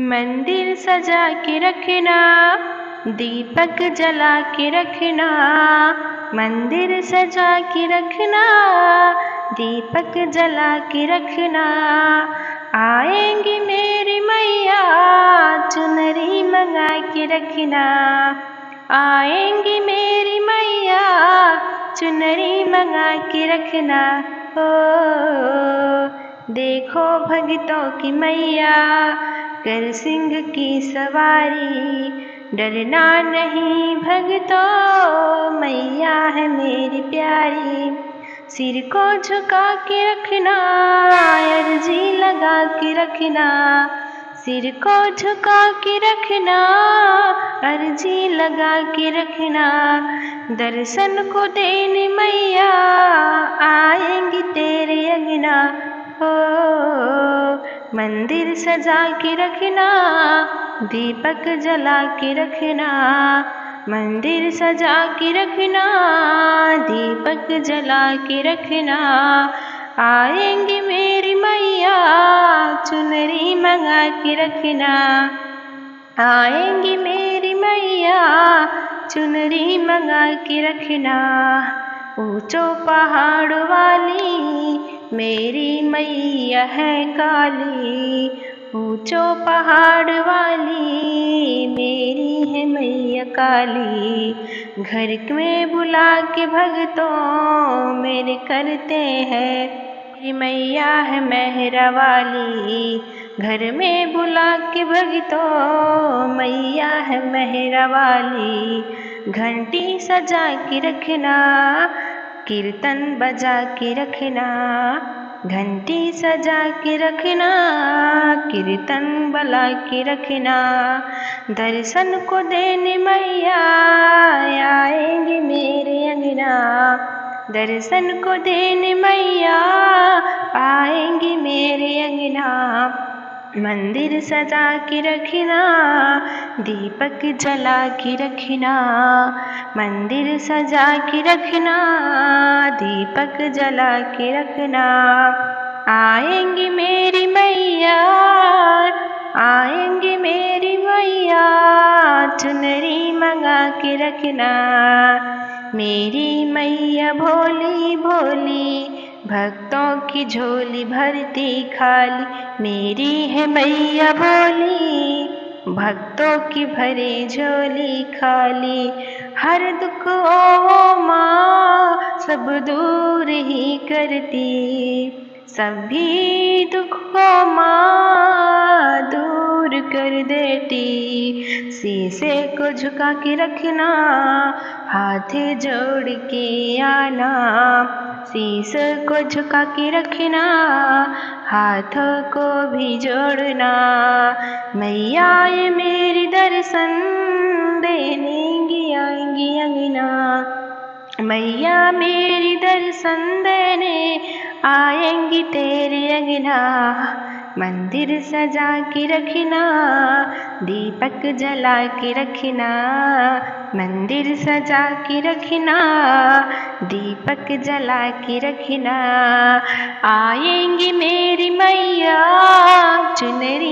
मंदिर सजा के रखना, दीपक जला के रखना। मंदिर सजा के रखना, दीपक जला के रखना। आएंगी मेरी मैया, चुनरी मंगा के रखना। आएंगी मेरी मैया, चुनरी मंगा के रखना। ओ देखो भगतों की मैया, कर सिंह की सवारी। डरना नहीं भगतों, मैया है मेरी प्यारी। सिर को झुका के रखना, अर्जी लगा के रखना। सिर को झुका के रखना, अर्जी लगा के रखना। दर्शन को देने मैया, आएंगी तेरे अंगना। हो मंदिर सजा के रखना, दीपक जला के रखना। मंदिर सजा के रखना, दीपक जला के रखना। आएंगी मेरी मैया, चुनरी मंगा के रखना। आएंगी मेरी मैया, चुनरी मंगा के रखना। ऊंचो पहाड़ वाली मेरी मैया है काली। ऊंचो पहाड़ वाली मेरी है मैया काली। घर में बुला के भगतों मेरे करते हैं, मेरी मैया है मेहरा वाली। घर में बुला के भगतों मैया है मेहरा वाली। घंटी सजा के रखना, कीर्तन बजा के रखना। घंटी सजा के रखना, कीर्तन बजा के रखना। दर्शन को देने मैया, आएंगे मेरे अंगना। दर्शन को देने मैया, आएंगे मेरे अंगना। मंदिर सजा के रखना, दीपक जला के रखना। मंदिर सजा के रखना, दीपक जला के रखना। आएंगी मेरी मैया, आएंगी मेरी मैया, चुनरी मंगा के रखना। मेरी मैया भोली भोली, भक्तों की झोली भरती खाली। मेरी है मैया भोली, भक्तों की भरे झोली खाली। हर दुख ओ माँ सब दूर ही करती। सभी दुख को माँ दूर कर देती। शीशे को झुका के रखना, हाथ जोड़ के आना। शीशे को झुका के रखना, हाथों को भी जोड़ना। मैया ये मेरी दर्शन देनेंगी आएंगी अंगना। मैया मेरी दर्शन देने आएंगी तेरे अंगना। मंदिर सजा के रखना, दीपक जला के रखना। मंदिर सजा के रखना, दीपक जला के रखना। आएंगी मेरी मैया, चुनरी